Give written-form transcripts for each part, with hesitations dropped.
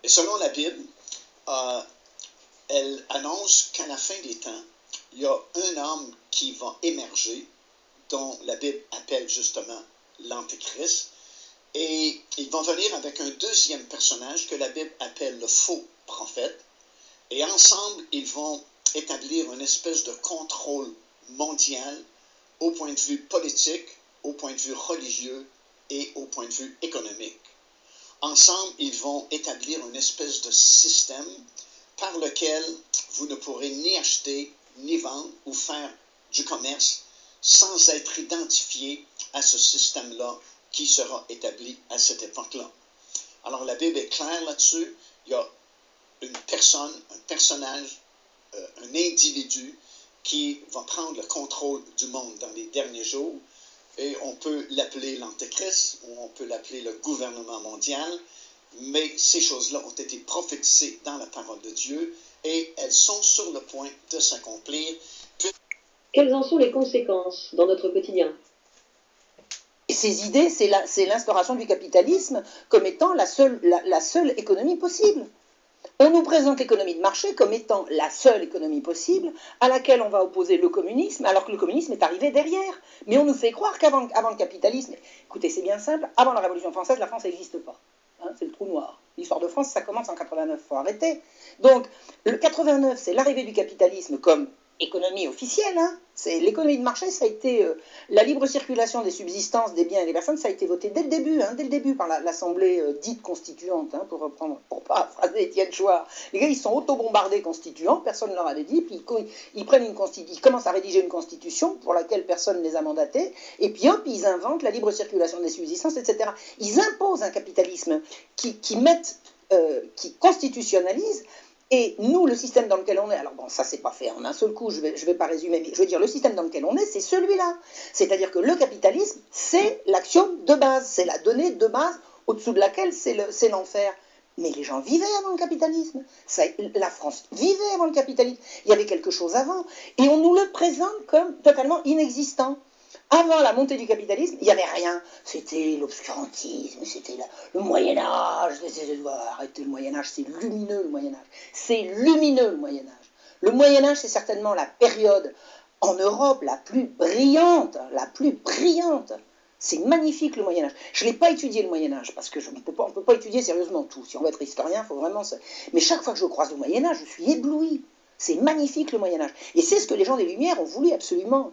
Et selon la Bible, euh, elle annonce qu'à la fin des temps, il y a un homme qui va émerger, dont la Bible appelle justement l'Antéchrist, et ils vont venir avec un deuxième personnage que la Bible appelle le faux prophète, et ensemble, ils vont établir une espèce de contrôle mondial au point de vue politique, au point de vue religieux et au point de vue économique. Ensemble, ils vont établir une espèce de système par lequel vous ne pourrez ni acheter, ni vendre ou faire du commerce sans être identifié à ce système-là qui sera établi à cette époque-là. Alors la Bible est claire là-dessus. Il y a une personne, un personnage, un individu qui va prendre le contrôle du monde dans les derniers jours, et on peut l'appeler l'Antéchrist, ou on peut l'appeler le gouvernement mondial, mais ces choses-là ont été prophétisées dans la parole de Dieu, et elles sont sur le point de s'accomplir. Quelles en sont les conséquences dans notre quotidien? Ces idées, c'est l'instauration du capitalisme comme étant la seule économie possible. On nous présente l'économie de marché comme étant la seule économie possible, à laquelle on va opposer le communisme, alors que le communisme est arrivé derrière. Mais on nous fait croire qu'avant le capitalisme, écoutez, c'est bien simple, avant la Révolution française, la France n'existe pas. Hein, c'est le trou noir. L'histoire de France, ça commence en 89, il faut arrêter. Donc, le 89, c'est l'arrivée du capitalisme comme économie officielle. Hein. L'économie de marché, ça a été la libre circulation des subsistances, des biens et des personnes, ça a été voté dès le début par l'Assemblée dite constituante, hein, pour paraphraser Étienne Chouard. Les gars, ils sont auto-bombardés constituants, personne ne leur avait dit, puis ils commencent à rédiger une constitution pour laquelle personne ne les a mandatés, et puis hop, ils inventent la libre circulation des subsistances, etc. Ils imposent un capitalisme qui constitutionnalise. Et nous, le système dans lequel on est, alors bon, ça c'est pas fait en un seul coup, je vais pas résumer, mais je veux dire, le système dans lequel on est, c'est celui-là. C'est-à-dire que le capitalisme, c'est l'axiome de base, c'est la donnée de base au-dessous de laquelle c'est l'enfer. Mais les gens vivaient avant le capitalisme. La France vivait avant le capitalisme. Il y avait quelque chose avant. Et on nous le présente comme totalement inexistant. Avant la montée du capitalisme, il n'y avait rien. C'était l'obscurantisme, c'était le Moyen-Âge. Arrêtez le Moyen-Âge, c'est lumineux le Moyen-Âge. C'est lumineux le Moyen-Âge. Le Moyen-Âge, c'est certainement la période en Europe la plus brillante, la plus brillante. C'est magnifique le Moyen-Âge. Je ne l'ai pas étudié le Moyen-Âge, parce qu'on ne peut pas étudier sérieusement tout. Si on veut être historien, il faut vraiment... Mais chaque fois que je croise le Moyen-Âge, je suis ébloui. C'est magnifique le Moyen-Âge. Et c'est ce que les gens des Lumières ont voulu absolument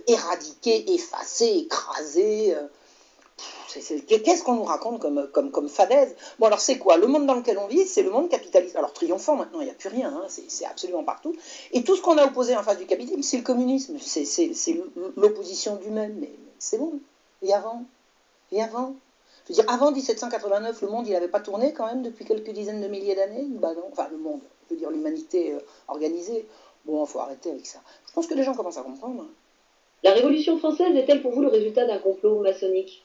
éradiquer, effacer, écraser. Qu'est-ce qu'on nous raconte comme fadaise? Bon, alors c'est quoi? Le monde dans lequel on vit, c'est le monde capitaliste. Alors triomphant, maintenant, il n'y a plus rien, hein, c'est absolument partout. Et tout ce qu'on a opposé en face du capitalisme, c'est le communisme. C'est l'opposition du même. Mais c'est bon. Et avant? Et avant? Je veux dire, avant 1789, le monde, il n'avait pas tourné quand même depuis quelques dizaines de milliers d'années? Bah non. Enfin, le monde, je veux dire l'humanité organisée. Bon, il faut arrêter avec ça. Je pense que les gens commencent à comprendre. La Révolution française est-elle pour vous le résultat d'un complot maçonnique?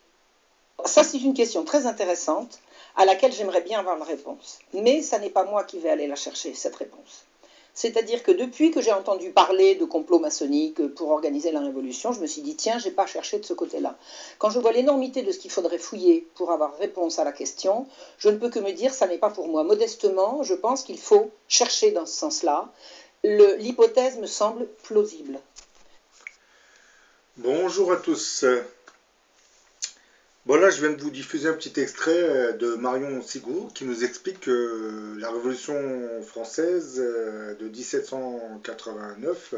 Ça, c'est une question très intéressante à laquelle j'aimerais bien avoir la réponse. Mais ça n'est pas moi qui vais aller la chercher, cette réponse. C'est-à-dire que depuis que j'ai entendu parler de complot maçonnique pour organiser la Révolution, je me suis dit, tiens, je n'ai pas cherché de ce côté-là. Quand je vois l'énormité de ce qu'il faudrait fouiller pour avoir réponse à la question, je ne peux que me dire, ça n'est pas pour moi. Modestement, je pense qu'il faut chercher dans ce sens-là. L'hypothèse me semble plausible. Bonjour à tous. Bon, là, je viens de vous diffuser un petit extrait de Marion Sigaud qui nous explique que la Révolution française de 1789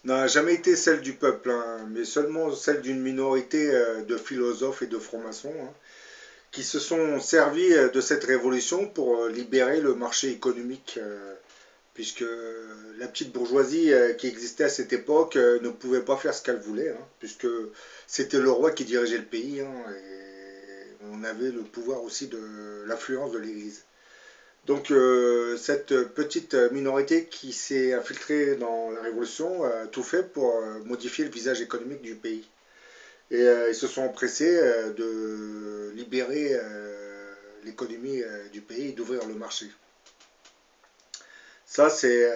n'a jamais été celle du peuple, hein, mais seulement celle d'une minorité de philosophes et de francs-maçons hein, qui se sont servis de cette révolution pour libérer le marché économique, puisque la petite bourgeoisie qui existait à cette époque ne pouvait pas faire ce qu'elle voulait, hein, puisque c'était le roi qui dirigeait le pays, hein, et on avait le pouvoir aussi de l'influence de l'Église. Donc cette petite minorité qui s'est infiltrée dans la Révolution a tout fait pour modifier le visage économique du pays. Et ils se sont empressés de libérer l'économie du pays et d'ouvrir le marché. Ça, c'est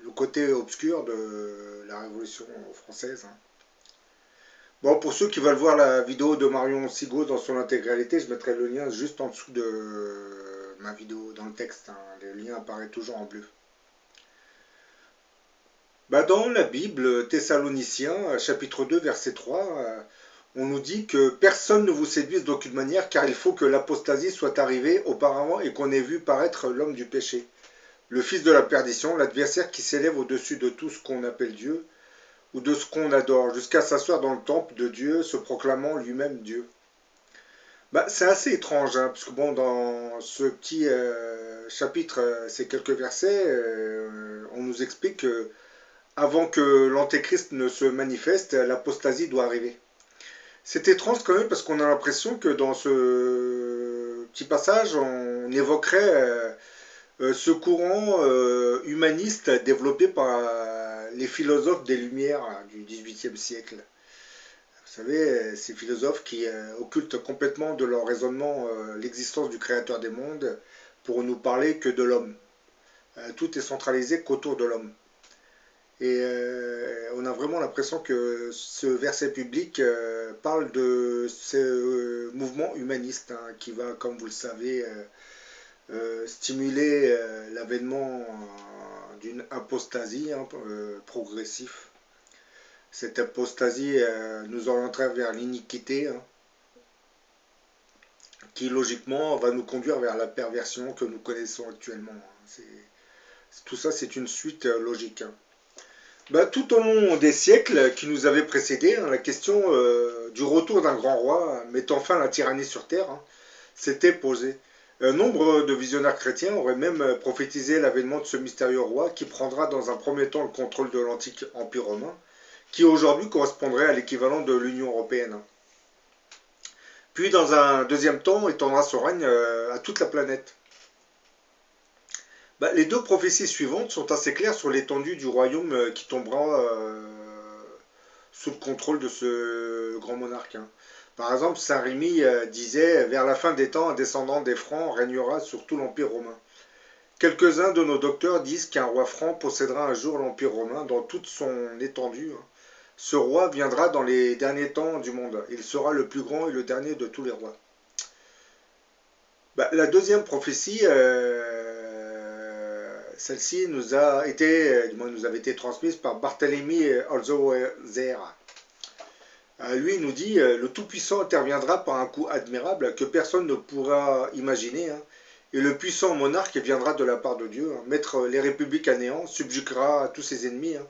le côté obscur de la Révolution française. Hein. Bon, pour ceux qui veulent voir la vidéo de Marion Sigaud dans son intégralité, je mettrai le lien juste en dessous de ma vidéo, dans le texte. Hein. Le lien apparaît toujours en bleu. Dans la Bible, Thessaloniciens, chapitre 2, verset 3, on nous dit que personne ne vous séduise d'aucune manière, car il faut que l'apostasie soit arrivée auparavant et qu'on ait vu paraître l'homme du péché, le fils de la perdition, l'adversaire qui s'élève au-dessus de tout ce qu'on appelle Dieu, ou de ce qu'on adore, jusqu'à s'asseoir dans le temple de Dieu, se proclamant lui-même Dieu. C'est assez étrange, hein, parce que bon, dans ce petit chapitre, ces quelques versets, on nous explique que avant que l'antéchrist ne se manifeste, l'apostasie doit arriver. C'est étrange quand même parce qu'on a l'impression que dans ce petit passage, on évoquerait ce courant humaniste développé par les philosophes des Lumières du XVIIIe siècle. Vous savez, ces philosophes qui occultent complètement de leur raisonnement l'existence du Créateur des mondes pour nous parler que de l'homme. Tout est centralisé qu'autour de l'homme. Et on a vraiment l'impression que ce verset public parle de ce mouvement humaniste hein, qui va, comme vous le savez, stimuler l'avènement d'une apostasie hein, progressive. Cette apostasie nous orienterait vers l'iniquité, hein, qui logiquement va nous conduire vers la perversion que nous connaissons actuellement. Tout ça, c'est une suite logique. Hein. Tout au long des siècles qui nous avaient précédés, hein, la question du retour d'un grand roi mettant fin à la tyrannie sur Terre hein, s'était posée. Nombre de visionnaires chrétiens auraient même prophétisé l'avènement de ce mystérieux roi qui prendra dans un premier temps le contrôle de l'antique empire romain, qui aujourd'hui correspondrait à l'équivalent de l'Union européenne. Puis dans un deuxième temps, étendra son règne à toute la planète. Les deux prophéties suivantes sont assez claires sur l'étendue du royaume qui tombera sous le contrôle de ce grand monarque. Hein. Par exemple, Saint Rémy disait « Vers la fin des temps, un descendant des Francs régnera sur tout l'Empire romain. » Quelques-uns de nos docteurs disent qu'un roi franc possédera un jour l'Empire romain dans toute son étendue. Hein. Ce roi viendra dans les derniers temps du monde. Il sera le plus grand et le dernier de tous les rois. La deuxième prophétie... Celle-ci nous avait été transmise par Barthélemy Alzozer. Lui il nous dit le Tout-Puissant interviendra par un coup admirable que personne ne pourra imaginer, hein, et le puissant monarque viendra de la part de Dieu, hein, mettre les républiques à néant, subjuguera tous ses ennemis, hein,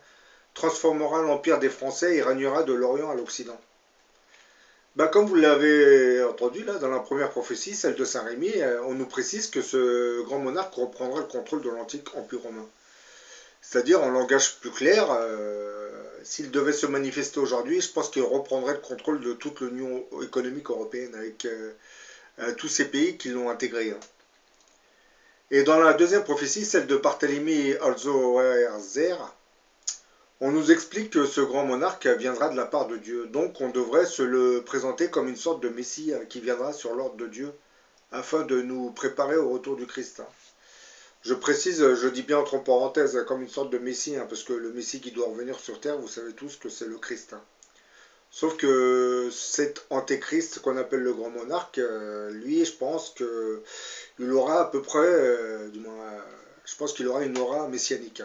transformera l'empire des Français et régnera de l'Orient à l'Occident. Comme vous l'avez entendu là, dans la première prophétie, celle de Saint Rémy, on nous précise que ce grand monarque reprendra le contrôle de l'antique empire romain. C'est-à-dire, en langage plus clair, s'il devait se manifester aujourd'hui, je pense qu'il reprendrait le contrôle de toute l'Union économique européenne avec tous ces pays qui l'ont intégré. Hein. Et dans la deuxième prophétie, celle de Barthélemy Alzozer, on nous explique que ce grand monarque viendra de la part de Dieu. Donc on devrait se le présenter comme une sorte de Messie qui viendra sur l'ordre de Dieu afin de nous préparer au retour du Christ. Je précise, je dis bien entre parenthèses, comme une sorte de Messie, parce que le Messie qui doit revenir sur terre, vous savez tous que c'est le Christ. Sauf que cet antéchrist qu'on appelle le grand monarque, lui, je pense qu'il aura à peu près, je pense qu'il aura une aura messianique.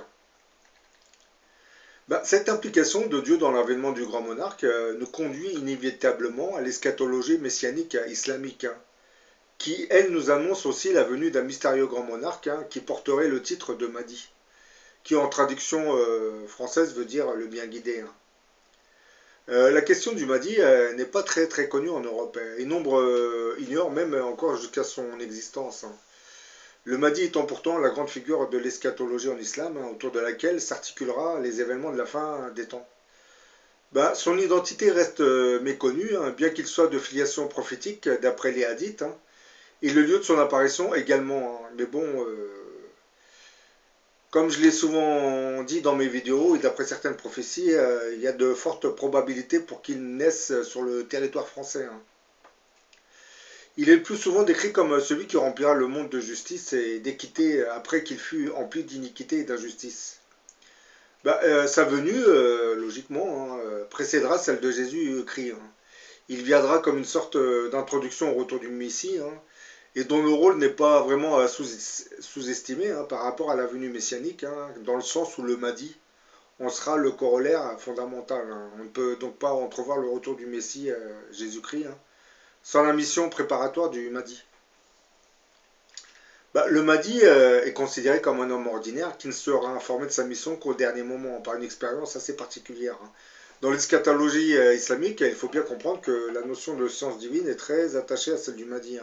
Cette implication de Dieu dans l'avènement du grand monarque nous conduit inévitablement à l'eschatologie messianique islamique, hein, qui, elle, nous annonce aussi la venue d'un mystérieux grand monarque hein, qui porterait le titre de Mahdi, qui en traduction française veut dire le bien guidé. Hein. La question du Mahdi n'est pas très connue en Europe, et nombre ignorent même encore jusqu'à son existence. Hein. Le Mahdi étant pourtant la grande figure de l'eschatologie en islam, hein, autour de laquelle s'articulera les événements de la fin des temps. Son identité reste méconnue, hein, bien qu'il soit de filiation prophétique d'après les hadiths, hein, et le lieu de son apparition également. Hein. Mais bon, comme je l'ai souvent dit dans mes vidéos, et d'après certaines prophéties, il y a de fortes probabilités pour qu'il naisse sur le territoire français. Hein. Il est le plus souvent décrit comme celui qui remplira le monde de justice et d'équité après qu'il fut empli d'iniquité et d'injustice. Sa venue, logiquement, hein, précédera celle de Jésus-Christ. Hein. Il viendra comme une sorte d'introduction au retour du Messie, hein, et dont le rôle n'est pas vraiment sous-estimé par rapport à la venue messianique, dans le sens où le Mahdi en sera le corollaire fondamental. On ne peut donc pas entrevoir le retour du Messie, Jésus-Christ, sans la mission préparatoire du Mahdi. Le Mahdi est considéré comme un homme ordinaire qui ne sera informé de sa mission qu'au dernier moment, par une expérience assez particulière. Dans l'eschatologie islamique, il faut bien comprendre que la notion de science divine est très attachée à celle du Mahdi.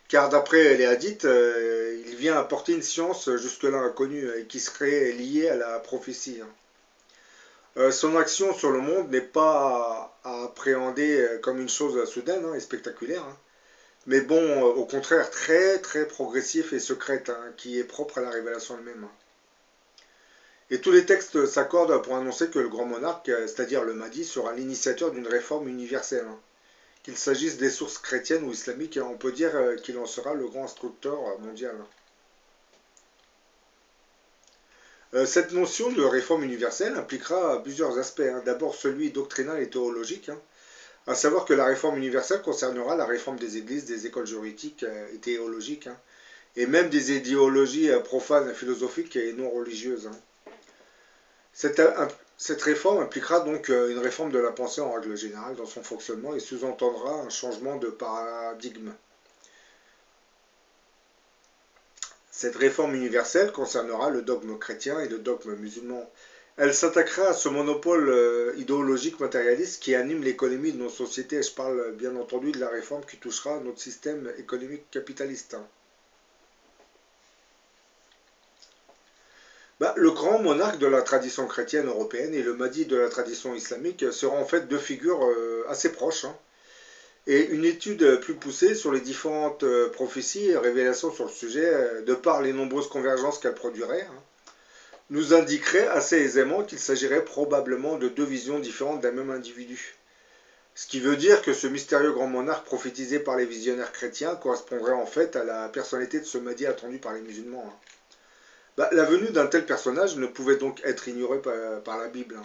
Car d'après les hadiths, il vient apporter une science jusque-là inconnue et qui serait liée à la prophétie. Son action sur le monde n'est pas à appréhender comme une chose soudaine et spectaculaire, mais bon, au contraire, très très progressif et secrète, qui est propre à la révélation elle-même. Et tous les textes s'accordent pour annoncer que le grand monarque, c'est-à-dire le Mahdi, sera l'initiateur d'une réforme universelle. Qu'il s'agisse des sources chrétiennes ou islamiques, on peut dire qu'il en sera le grand instructeur mondial. Cette notion de réforme universelle impliquera plusieurs aspects. D'abord celui doctrinal et théologique, à savoir que la réforme universelle concernera la réforme des églises, des écoles juridiques et théologiques, et même des idéologies profanes, philosophiques et non religieuses. Cette réforme impliquera donc une réforme de la pensée en règle générale dans son fonctionnement et sous-entendra un changement de paradigme. Cette réforme universelle concernera le dogme chrétien et le dogme musulman. Elle s'attaquera à ce monopole idéologique matérialiste qui anime l'économie de nos sociétés. Je parle bien entendu de la réforme qui touchera notre système économique capitaliste. Le grand monarque de la tradition chrétienne européenne et le Mahdi de la tradition islamique seront en fait deux figures assez proches. Et une étude plus poussée sur les différentes prophéties et révélations sur le sujet, de par les nombreuses convergences qu'elles produiraient, nous indiquerait assez aisément qu'il s'agirait probablement de deux visions différentes d'un même individu. Ce qui veut dire que ce mystérieux grand monarque prophétisé par les visionnaires chrétiens correspondrait en fait à la personnalité de ce Mahdi attendu par les musulmans. La venue d'un tel personnage ne pouvait donc être ignorée par la Bible.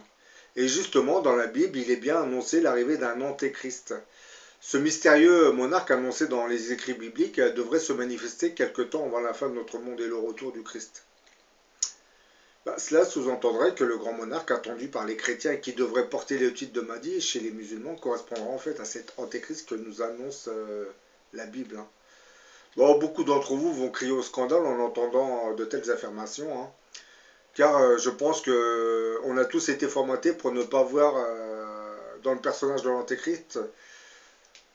Et justement, dans la Bible, il est bien annoncé l'arrivée d'un antéchrist. Ce mystérieux monarque annoncé dans les écrits bibliques devrait se manifester quelque temps avant la fin de notre monde et le retour du Christ. Cela sous-entendrait que le grand monarque attendu par les chrétiens et qui devrait porter le titre de Mahdi chez les musulmans correspondra en fait à cet antéchrist que nous annonce la Bible. Beaucoup d'entre vous vont crier au scandale en entendant de telles affirmations, car je pense qu'on a tous été formatés pour ne pas voir dans le personnage de l'antéchrist,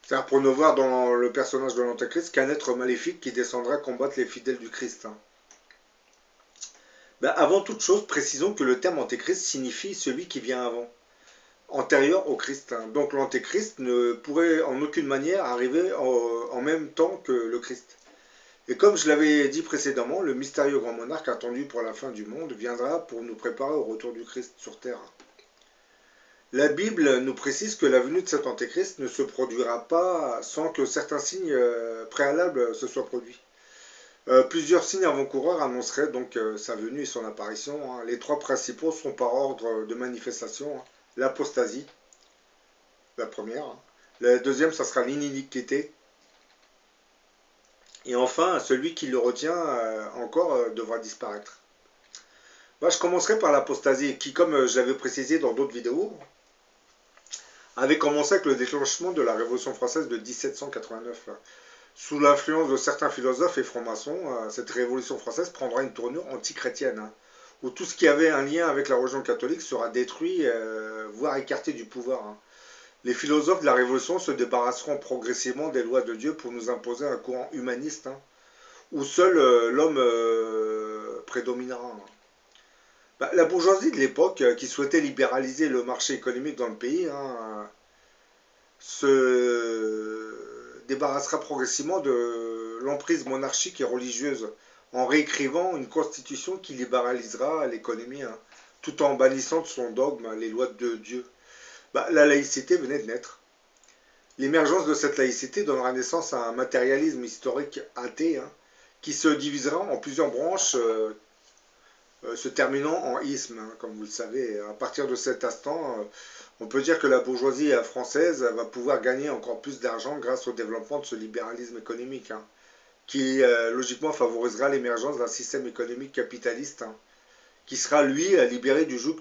c'est-à-dire pour ne voir dans le personnage de l'antéchrist qu'un être maléfique qui descendra combattre les fidèles du Christ. Avant toute chose, précisons que le terme antéchrist signifie celui qui vient avant, antérieur au Christ. Donc l'antéchrist ne pourrait en aucune manière arriver en même temps que le Christ. Et comme je l'avais dit précédemment, le mystérieux grand monarque attendu pour la fin du monde viendra pour nous préparer au retour du Christ sur terre. La Bible nous précise que la venue de cet antéchrist ne se produira pas sans que certains signes préalables se soient produits. Plusieurs signes avant-coureurs annonceraient donc sa venue et son apparition. Les trois principaux sont par ordre de manifestation. L'apostasie, la première. La deuxième, ça sera l'ininiquité. Et enfin, celui qui le retient encore devra disparaître. Je commencerai par l'apostasie, qui, comme je l'avais précisé dans d'autres vidéos, avait commencé avec le déclenchement de la Révolution française de 1789. Sous l'influence de certains philosophes et francs-maçons, cette Révolution française prendra une tournure anti-chrétienne, où tout ce qui avait un lien avec la religion catholique sera détruit, voire écarté du pouvoir. Les philosophes de la Révolution se débarrasseront progressivement des lois de Dieu pour nous imposer un courant humaniste, où seul l'homme prédominera. La bourgeoisie de l'époque, qui souhaitait libéraliser le marché économique dans le pays, se débarrassera progressivement de l'emprise monarchique et religieuse, en réécrivant une constitution qui libéralisera l'économie, tout en bannissant de son dogme les lois de Dieu. La laïcité venait de naître. L'émergence de cette laïcité donnera naissance à un matérialisme historique athée, qui se divisera en plusieurs branches, se terminant en isme, comme vous le savez. À partir de cet instant, on peut dire que la bourgeoisie française va pouvoir gagner encore plus d'argent grâce au développement de ce libéralisme économique. qui logiquement favorisera l'émergence d'un système économique capitaliste, hein, qui sera lui libéré du joug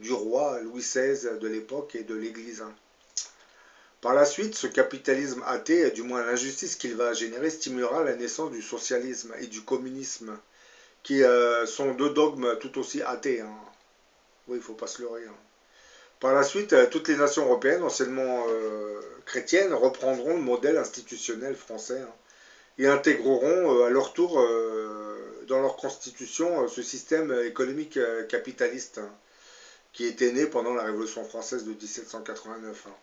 du roi Louis XVI de l'époque et de l'Église, hein. Par la suite, ce capitalisme athée, du moins l'injustice qu'il va générer, stimulera la naissance du socialisme et du communisme, qui sont deux dogmes tout aussi athées, hein. Oui, il ne faut pas se leurrer, hein. Par la suite, toutes les nations européennes, anciennement chrétiennes, reprendront le modèle institutionnel français, hein, et intégreront à leur tour dans leur constitution ce système économique capitaliste, hein, qui était né pendant la Révolution française de 1789, hein.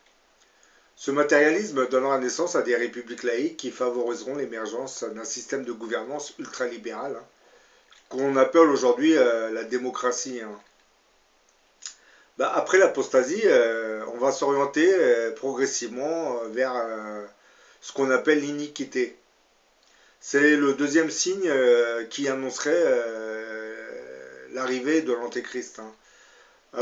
Ce matérialisme donnera naissance à des républiques laïques qui favoriseront l'émergence d'un système de gouvernance ultralibéral, hein, qu'on appelle aujourd'hui la démocratie, hein. Bah, après l'apostasie, on va s'orienter progressivement vers ce qu'on appelle l'iniquité. C'est le deuxième signe qui annoncerait l'arrivée de l'antéchrist, hein.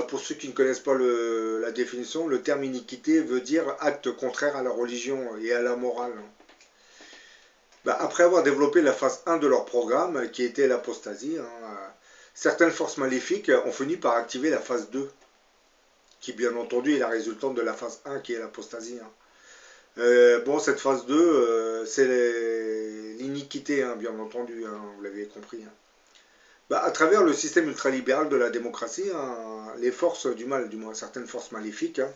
Pour ceux qui ne connaissent pas la définition, le terme iniquité veut dire acte contraire à la religion et à la morale. Bah, après avoir développé la phase 1 de leur programme, qui était l'apostasie, hein, certaines forces maléfiques ont fini par activer la phase 2, qui bien entendu est la résultante de la phase 1, qui est l'apostasie, hein. Bon, cette phase 2, c'est l'iniquité, hein, bien entendu, hein, vous l'avez compris, hein. Bah, à travers le système ultralibéral de la démocratie, hein, les forces du mal, du moins certaines forces maléfiques, hein,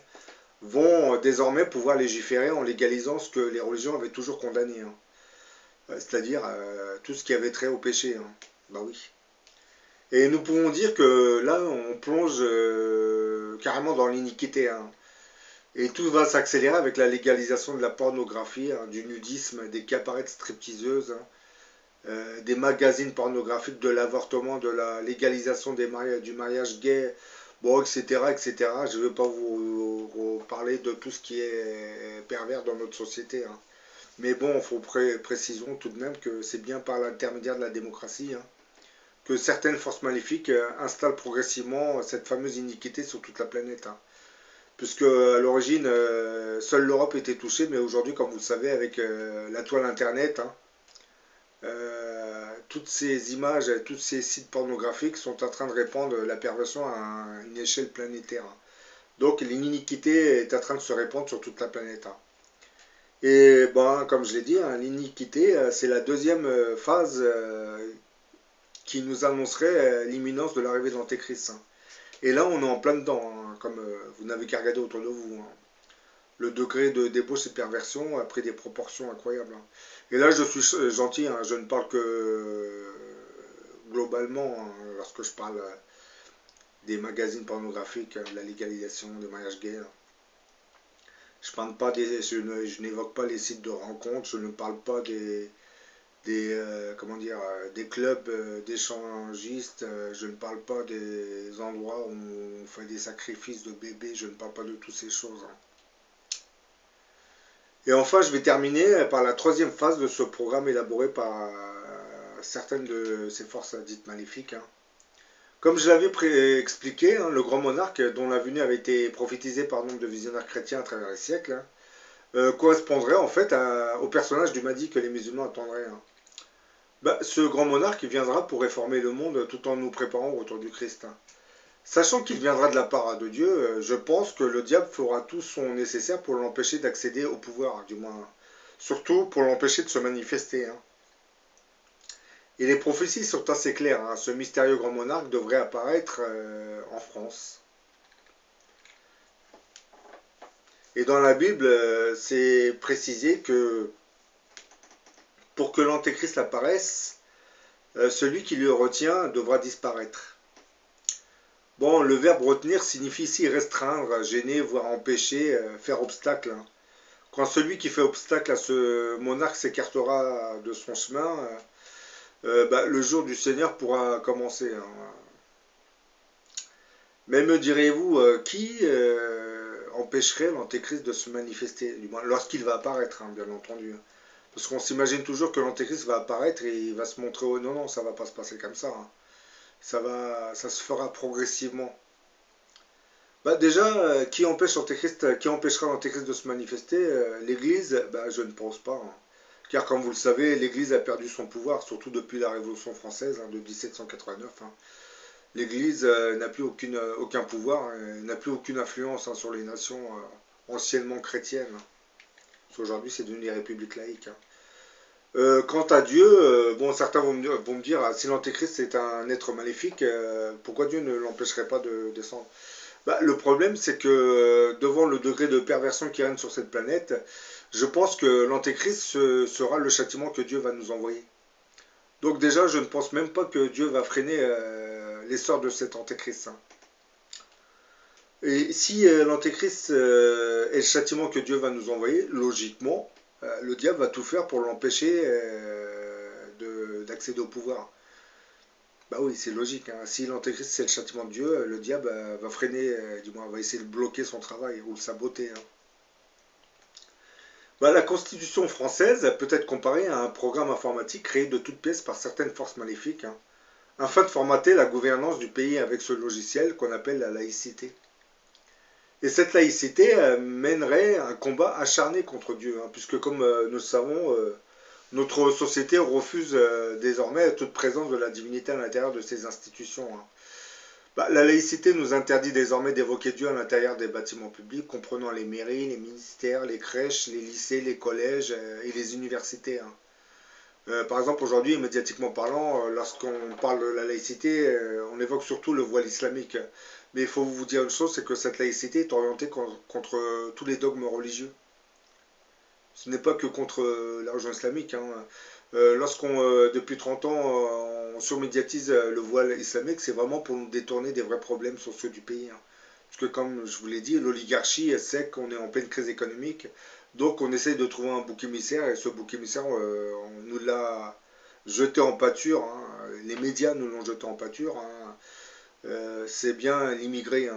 vont désormais pouvoir légiférer en légalisant ce que les religions avaient toujours condamné, hein. C'est-à-dire tout ce qui avait trait au péché, hein. Bah oui. Et nous pouvons dire que là, on plonge carrément dans l'iniquité, hein. Et tout va s'accélérer avec la légalisation de la pornographie, hein, du nudisme, des cabarets stripteaseuses, hein, des magazines pornographiques, de l'avortement, de la légalisation du mariage gay, bon, etc., etc. Je ne vais pas vous parler de tout ce qui est pervers dans notre société, hein. Mais bon, il faut précision tout de même que c'est bien par l'intermédiaire de la démocratie, hein, que certaines forces maléfiques installent progressivement cette fameuse iniquité sur toute la planète, hein. Puisque à l'origine, seule l'Europe était touchée, mais aujourd'hui, comme vous le savez, avec la toile Internet, hein, toutes ces images, tous ces sites pornographiques sont en train de répandre la perversion à une échelle planétaire, hein. Donc l'iniquité est en train de se répandre sur toute la planète, hein. Et ben, comme je l'ai dit, hein, l'iniquité, c'est la deuxième phase qui nous annoncerait l'imminence de l'arrivée de l'Antéchrist, hein. Et là, on est en plein dedans, hein, comme vous n'avez qu'à regarder autour de vous, hein. Le degré de débauche et de perversion a pris des proportions incroyables, hein. Et là, je suis gentil, hein, je ne parle que globalement, hein, lorsque je parle des magazines pornographiques, de la légalisation des mariages gays, hein. Je n'évoque pas les sites de rencontres, je ne parle pas comment dire, des clubs d'échangistes, je ne parle pas des endroits où on fait des sacrifices de bébés, je ne parle pas de toutes ces choses, hein. Et enfin, je vais terminer par la troisième phase de ce programme élaboré par certaines de ces forces dites maléfiques, hein. Comme je l'avais expliqué, hein, le grand monarque, dont la venue avait été prophétisée par nombre de visionnaires chrétiens à travers les siècles, hein, correspondrait en fait au personnage du Mahdi que les musulmans attendraient, hein. Bah, ce grand monarque viendra pour réformer le monde tout en nous préparant au retour du Christ, hein. Sachant qu'il viendra de la part de Dieu, je pense que le diable fera tout son nécessaire pour l'empêcher d'accéder au pouvoir, du moins, surtout pour l'empêcher de se manifester, hein. Et les prophéties sont assez claires, hein. Ce mystérieux grand monarque devrait apparaître en France. Et dans la Bible, c'est précisé que pour que l'Antéchrist apparaisse, celui qui le retient devra disparaître. Bon, le verbe retenir signifie ici restreindre, gêner, voire empêcher, faire obstacle, hein. Quand celui qui fait obstacle à ce monarque s'écartera de son chemin, bah, le jour du Seigneur pourra commencer, hein. Mais me direz-vous, qui empêcherait l'Antéchrist de se manifester, du moins lorsqu'il va apparaître, hein, bien entendu. Parce qu'on s'imagine toujours que l'Antéchrist va apparaître et il va se montrer au... Non, non, ça va pas se passer comme ça, hein. Ça se fera progressivement. Bah déjà, qui empêchera l'Antéchrist de se manifester? L'Église, bah, je ne pense pas, hein. car comme vous le savez, l'Église a perdu son pouvoir, surtout depuis la Révolution française de 1789. L'Église n'a plus aucun pouvoir, n'a plus aucune influence sur les nations anciennement chrétiennes. Parce qu'aujourd'hui, c'est devenu des républiques laïques. Quant à Dieu, bon, certains vont me dire, si l'Antéchrist est un être maléfique, pourquoi Dieu ne l'empêcherait pas de descendre? Le problème, c'est que devant le degré de perversion qui règne sur cette planète, je pense que l'Antéchrist sera le châtiment que Dieu va nous envoyer. Donc déjà, je ne pense même pas que Dieu va freiner l'essor de cet Antéchrist. Et si l'Antéchrist est le châtiment que Dieu va nous envoyer, logiquement, le diable va tout faire pour l'empêcher d'accéder au pouvoir. Bah oui, c'est logique. Si l'Antéchrist c'est le châtiment de Dieu, le diable va freiner, du moins va essayer de bloquer son travail ou le saboter. La Constitution française peut être comparée à un programme informatique créé de toutes pièces par certaines forces maléfiques, afin de formater la gouvernance du pays avec ce logiciel qu'on appelle la laïcité. Et cette laïcité mènerait un combat acharné contre Dieu, puisque comme nous le savons, notre société refuse désormais toute présence de la divinité à l'intérieur de ses institutions. La laïcité nous interdit désormais d'évoquer Dieu à l'intérieur des bâtiments publics, comprenant les mairies, les ministères, les crèches, les lycées, les collèges et les universités. Par exemple, aujourd'hui, médiatiquement parlant, lorsqu'on parle de la laïcité, on évoque surtout le voile islamique. Mais il faut vous dire une chose, c'est que cette laïcité est orientée contre tous les dogmes religieux. Ce n'est pas que contre la religion islamique. Lorsqu'on, depuis 30 ans, on surmédiatise le voile islamique, c'est vraiment pour nous détourner des vrais problèmes sociaux du pays. Parce que comme je vous l'ai dit, l'oligarchie sait qu'on est en pleine crise économique. Donc on essaye de trouver un bouc émissaire, et ce bouc émissaire, on nous l'a jeté en pâture. Les médias nous l'ont jeté en pâture. C'est bien l'immigré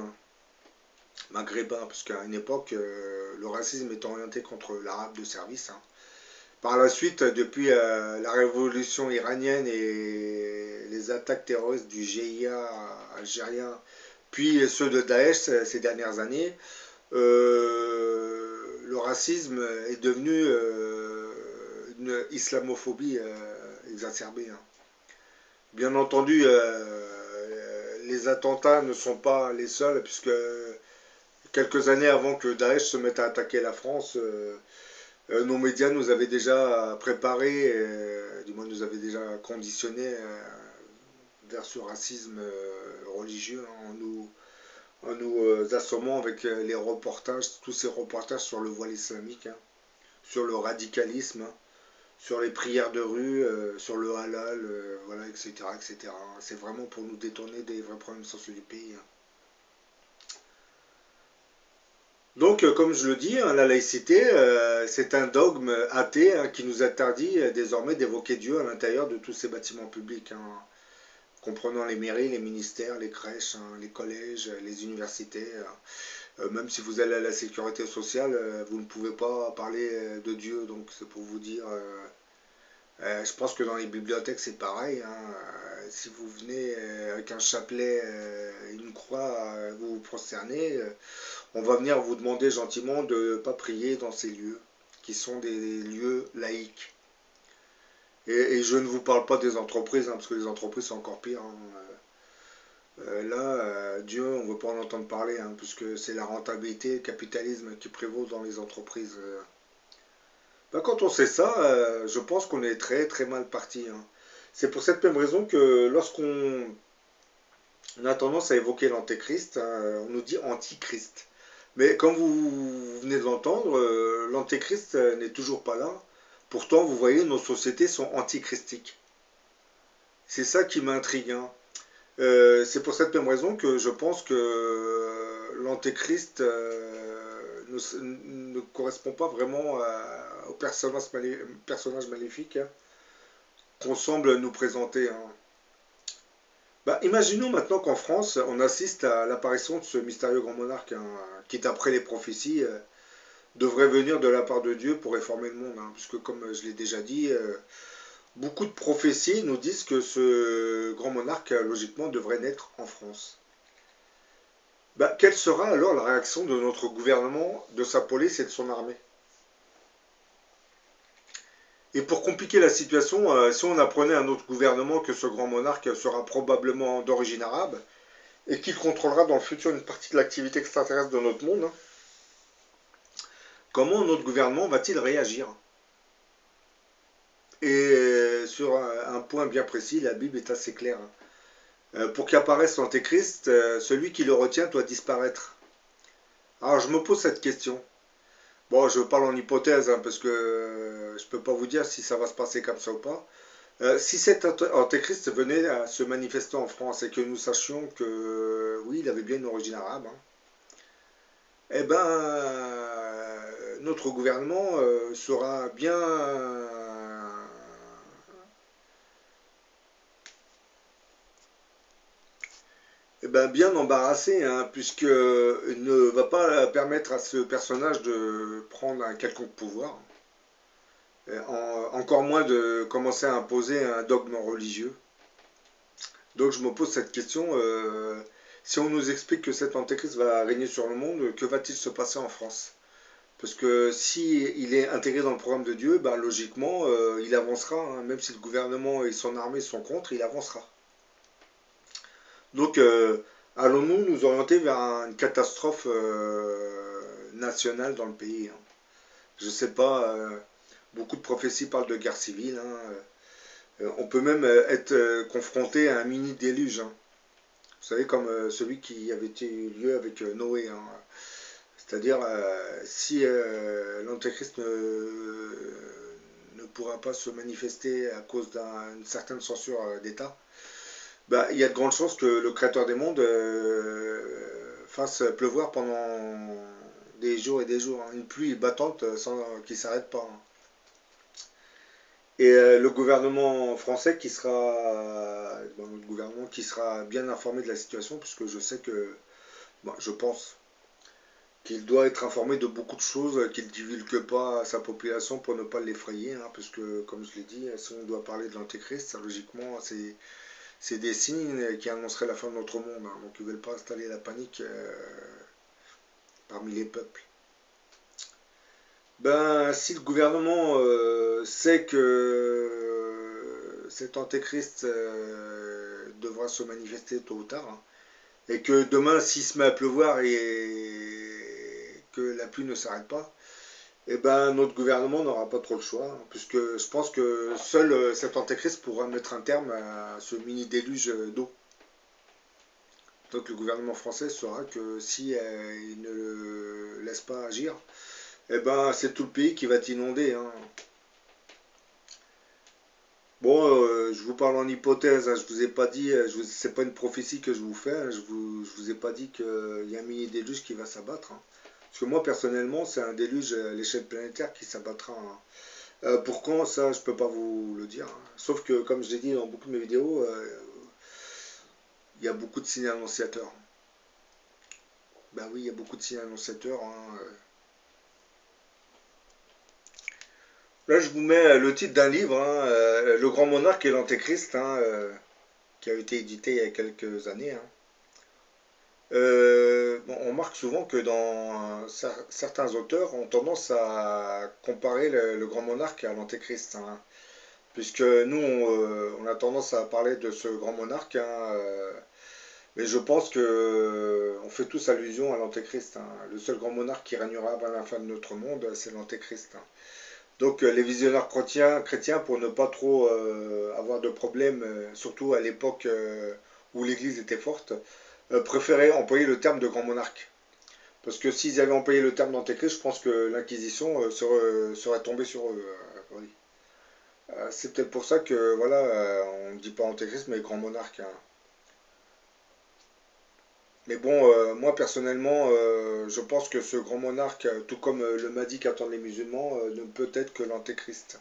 maghrébin, parce qu'à une époque, le racisme est orienté contre l'arabe de service. Par la suite, depuis la révolution iranienne et les attaques terroristes du GIA algérien, puis ceux de Daesh ces dernières années, le racisme est devenu une islamophobie exacerbée. Bien entendu, les attentats ne sont pas les seuls, puisque quelques années avant que Daesh se mette à attaquer la France, nos médias nous avaient déjà préparé, du moins nous avaient déjà conditionné vers ce racisme religieux en nous assommant avec les reportages, tous ces reportages sur le voile islamique, sur le radicalisme, sur les prières de rue, sur le halal, voilà, etc., etc. C'est vraiment pour nous détourner des vrais problèmes sociaux du pays. Donc, comme je le dis, la laïcité, c'est un dogme athée qui nous interdit désormais d'évoquer Dieu à l'intérieur de tous ces bâtiments publics, comprenant les mairies, les ministères, les crèches, les collèges, les universités. Même si vous allez à la sécurité sociale, vous ne pouvez pas parler de Dieu, donc c'est pour vous dire... je pense que dans les bibliothèques c'est pareil. Si vous venez avec un chapelet, une croix, vous vous prosternez, on va venir vous demander gentiment de ne pas prier dans ces lieux, qui sont des lieux laïques. Et je ne vous parle pas des entreprises, parce que les entreprises c'est encore pire. Là, Dieu, on ne veut pas en entendre parler, puisque c'est la rentabilité, le capitalisme qui prévaut dans les entreprises. Quand on sait ça, je pense qu'on est très très mal parti. C'est pour cette même raison que lorsqu'on a tendance à évoquer l'antéchrist, on nous dit antichrist. Mais comme vous venez de l'entendre, l'antéchrist n'est toujours pas là. Pourtant, vous voyez, nos sociétés sont antichristiques. C'est ça qui m'intrigue. C'est pour cette même raison que je pense que l'antéchrist ne correspond pas vraiment au personnage maléfique qu'on semble nous présenter. Imaginons maintenant qu'en France, on assiste à l'apparition de ce mystérieux grand monarque qui, d'après les prophéties, devrait venir de la part de Dieu pour réformer le monde. Puisque, comme je l'ai déjà dit, beaucoup de prophéties nous disent que ce grand monarque, logiquement, devrait naître en France. Quelle sera alors la réaction de notre gouvernement, de sa police et de son armée? Et pour compliquer la situation, si on apprenait à notre gouvernement que ce grand monarque sera probablement d'origine arabe, et qu'il contrôlera dans le futur une partie de l'activité extraterrestre de notre monde, hein, comment notre gouvernement va-t-il réagir? Et sur un point bien précis, la Bible est assez claire. Pour qu'apparaisse l'Antéchrist, celui qui le retient doit disparaître. Alors je me pose cette question. Bon, je parle en hypothèse, hein, parce que je ne peux pas vous dire si ça va se passer comme ça ou pas. Si cet Antéchrist venait à se manifester en France et que nous sachions que, oui, il avait bien une origine arabe, hein, eh ben, notre gouvernement sera bien, eh ben, bien embarrassé, hein, puisque il ne va pas permettre à ce personnage de prendre un quelconque pouvoir, encore moins de commencer à imposer un dogme religieux. Donc je me pose cette question, si on nous explique que cet antéchrist va régner sur le monde, que va-t-il se passer en France? Parce que si il est intégré dans le programme de Dieu, ben, logiquement, il avancera, hein, même si le gouvernement et son armée sont contre, il avancera. Donc, allons-nous nous orienter vers une catastrophe nationale dans le pays, hein? Je ne sais pas, beaucoup de prophéties parlent de guerre civile, hein, on peut même être confronté à un mini déluge, hein. Vous savez, comme celui qui avait eu lieu avec Noé, hein. C'est-à-dire, si l'Antéchrist ne pourra pas se manifester à cause d'une certaine censure d'État, bah, il y a de grandes chances que le Créateur des mondes fasse pleuvoir pendant des jours et des jours, hein. Une pluie battante sans qui ne s'arrête pas, hein. Et le gouvernement français qui sera, le gouvernement qui sera bien informé de la situation, puisque je sais que, bon, je pense qu'il doit être informé de beaucoup de choses, qu'il ne divulgue pas à sa population pour ne pas l'effrayer, hein, parce que, comme je l'ai dit, si on doit parler de l'Antéchrist, logiquement, c'est des signes qui annonceraient la fin de notre monde, hein. Donc ils ne veulent pas installer la panique parmi les peuples. Ben, si le gouvernement sait que cet antéchrist devra se manifester tôt ou tard, hein, et que demain, s'il se met à pleuvoir et que la pluie ne s'arrête pas, eh ben, notre gouvernement n'aura pas trop le choix, hein, puisque je pense que seul cet antéchrist pourra mettre un terme à ce mini déluge d'eau. Donc le gouvernement français saura que si il ne le laisse pas agir, eh ben, c'est tout le pays qui va être inondé, hein. Bon, je vous parle en hypothèse, hein, je vous ai pas dit, c'est pas une prophétie que je vous fais, hein, je vous ai pas dit qu'il y a un mini déluge qui va s'abattre, hein. Parce que moi personnellement, c'est un déluge à l'échelle planétaire qui s'abattra, hein. Pour quand, ça, je peux pas vous le dire, hein. Sauf que, comme je l'ai dit dans beaucoup de mes vidéos, il y a beaucoup de signes annonciateurs. Ben oui, il y a beaucoup de signes annonciateurs, hein. Là, je vous mets le titre d'un livre, hein, Le Grand Monarque et l'Antéchrist, hein, qui a été édité il y a quelques années, hein. Bon, on remarque souvent que certains auteurs ont tendance à comparer le Grand Monarque à l'Antéchrist, hein, puisque nous, on a tendance à parler de ce Grand Monarque, hein, mais je pense que on fait tous allusion à l'Antéchrist, hein. Le seul grand monarque qui régnera avant la fin de notre monde, c'est l'Antéchrist, hein. Donc les visionnaires chrétiens, pour ne pas trop avoir de problèmes, surtout à l'époque où l'Église était forte, préféraient employer le terme de grand monarque. Parce que s'ils avaient employé le terme d'antéchrist, je pense que l'Inquisition serait tombée sur eux. Oui. C'est peut-être pour ça que, voilà, on ne dit pas antéchrist, mais grand monarque, hein. Mais bon, moi personnellement, je pense que ce grand monarque, tout comme le Mahdi qu'attendent les musulmans, ne peut être que l'antéchrist.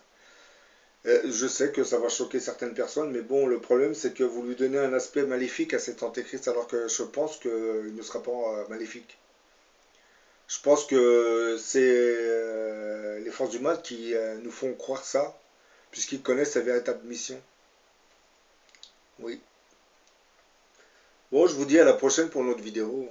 Je sais que ça va choquer certaines personnes, mais bon, le problème c'est que vous lui donnez un aspect maléfique à cet antéchrist, alors que je pense qu'il ne sera pas maléfique. Je pense que c'est les forces du mal qui nous font croire ça, puisqu'ils connaissent sa véritable mission. Oui. Bon, je vous dis à la prochaine pour une autre vidéo.